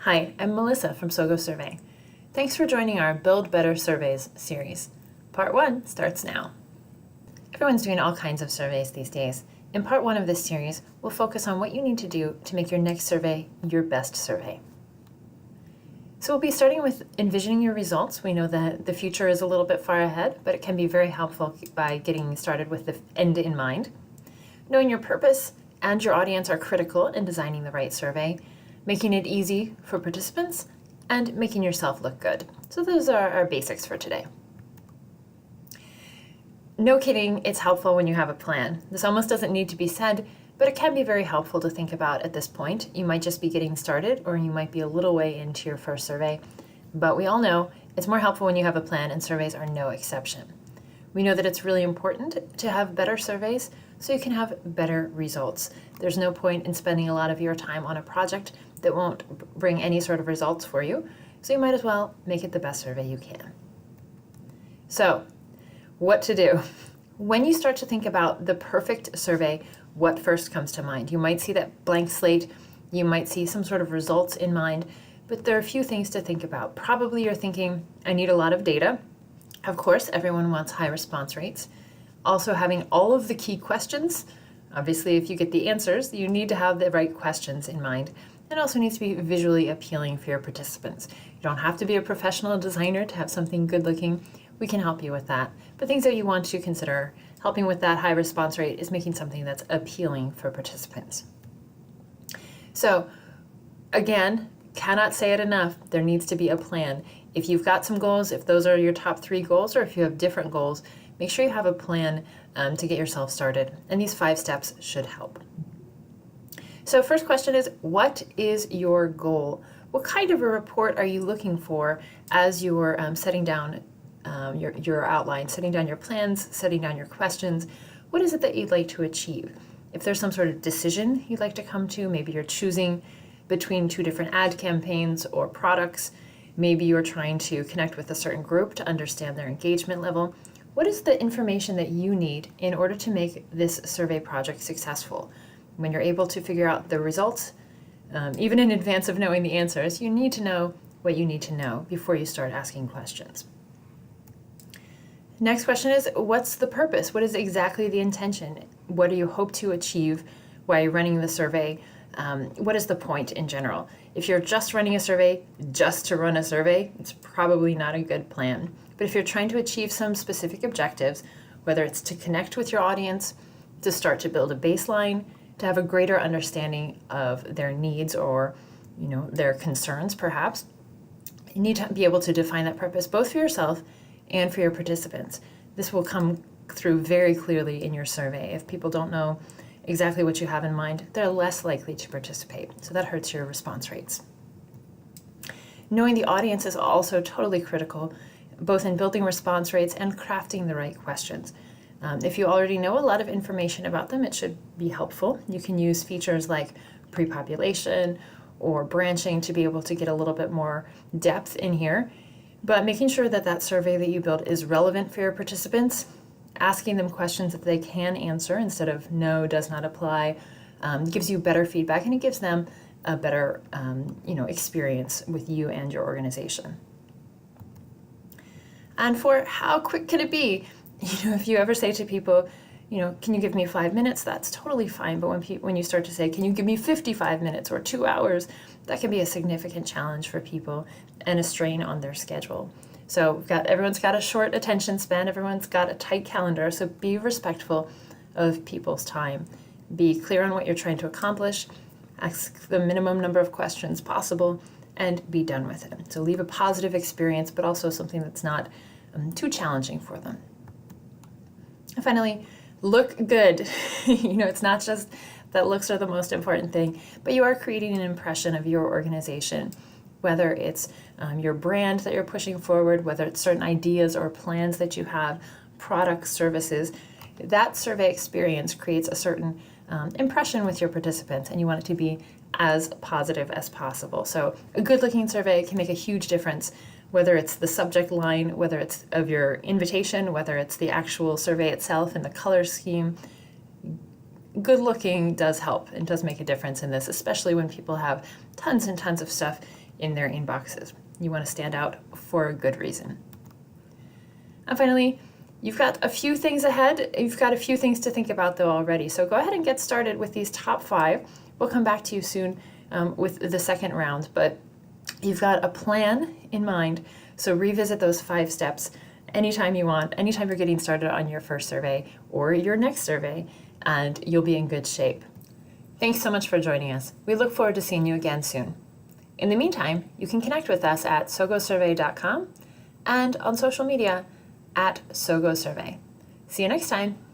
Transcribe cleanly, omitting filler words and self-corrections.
Hi, I'm Melissa from SoGoSurvey. Thanks for joining our Build Better Surveys series. Part 1 starts now. Everyone's doing all kinds of surveys these days. In part 1 of this series, we'll focus on what you need to do to make your next survey your best survey. So we'll be starting with envisioning your results. We know that the future is a little bit far ahead, but it can be very helpful by getting started with the end in mind. Knowing your purpose and your audience are critical in designing the right survey, making it easy for participants, and making yourself look good. So those are our basics for today. No kidding, it's helpful when you have a plan. This almost doesn't need to be said, but it can be very helpful to think about at this point. You might just be getting started, or you might be a little way into your first survey, but we all know it's more helpful when you have a plan, and surveys are no exception. We know that it's really important to have better surveys so you can have better results. There's no point in spending a lot of your time on a project that won't bring any sort of results for you, so you might as well make it the best survey you can. So, what to do? When you start to think about the perfect survey, what first comes to mind? You might see that blank slate, you might see some sort of results in mind, but there are a few things to think about. Probably you're thinking, I need a lot of data. Of course, everyone wants high response rates. Also having all of the key questions. Obviously, if you get the answers, you need to have the right questions in mind. It also needs to be visually appealing for your participants. You don't have to be a professional designer to have something good looking. We can help you with that. But things that you want to consider helping with that high response rate is making something that's appealing for participants. So again, cannot say it enough, there needs to be a plan. If you've got some goals, if those are your top 3 goals, or if you have different goals, make sure you have a plan to get yourself started. And these 5 steps should help. So first question is, what is your goal? What kind of a report are you looking for as you're setting down your outline, setting down your plans, setting down your questions? What is it that you'd like to achieve? If there's some sort of decision you'd like to come to, maybe you're choosing between 2 different ad campaigns or products, maybe you're trying to connect with a certain group to understand their engagement level. What is the information that you need in order to make this survey project successful? When you're able to figure out the results, even in advance of knowing the answers, you need to know what you need to know before you start asking questions. Next question is, what's the purpose? What is exactly the intention? What do you hope to achieve while you're running the survey? What is the point in general? If you're just running a survey just to run a survey, it's probably not a good plan. But if you're trying to achieve some specific objectives, whether it's to connect with your audience, to start to build a baseline, to have a greater understanding of their needs or their concerns perhaps, you need to be able to define that purpose both for yourself and for your participants. This will come through very clearly in your survey. If people don't know exactly what you have in mind, they're less likely to participate. So that hurts your response rates. Knowing the audience is also totally critical, both in building response rates and crafting the right questions. If you already know a lot of information about them, it should be helpful. You can use features like pre-population or branching to be able to get a little bit more depth in here. But making sure that that survey that you build is relevant for your participants, asking them questions that they can answer instead of no, does not apply, gives you better feedback, and it gives them a better experience with you and your organization. And for how quick can it be? If you ever say to people, can you give me 5 minutes? That's totally fine. But when you start to say, can you give me 55 minutes or 2 hours? That can be a significant challenge for people and a strain on their schedule. So everyone's got a short attention span. Everyone's got a tight calendar. So be respectful of people's time. Be clear on what you're trying to accomplish. Ask the minimum number of questions possible and be done with it. So leave a positive experience, but also something that's not too challenging for them. And finally, look good. It's not just that looks are the most important thing, but you are creating an impression of your organization, whether it's your brand that you're pushing forward, whether it's certain ideas or plans that you have, products, services. That survey experience creates a certain impression with your participants, and you want it to be as positive as possible. So a good-looking survey can make a huge difference, whether it's the subject line, whether it's of your invitation, whether it's the actual survey itself and the color scheme. Good looking does help and does make a difference in this, especially when people have tons and tons of stuff in their inboxes. You want to stand out for a good reason. And finally, you've got a few things ahead. You've got a few things to think about though already. So go ahead and get started with these top 5. We'll come back to you soon with the second round, but you've got a plan in mind. So revisit those 5 steps anytime you want, anytime you're getting started on your first survey or your next survey, and you'll be in good shape. Thanks so much for joining us. We look forward to seeing you again soon. In the meantime, you can connect with us at SoGoSurvey.com and on social media at SoGoSurvey. See you next time.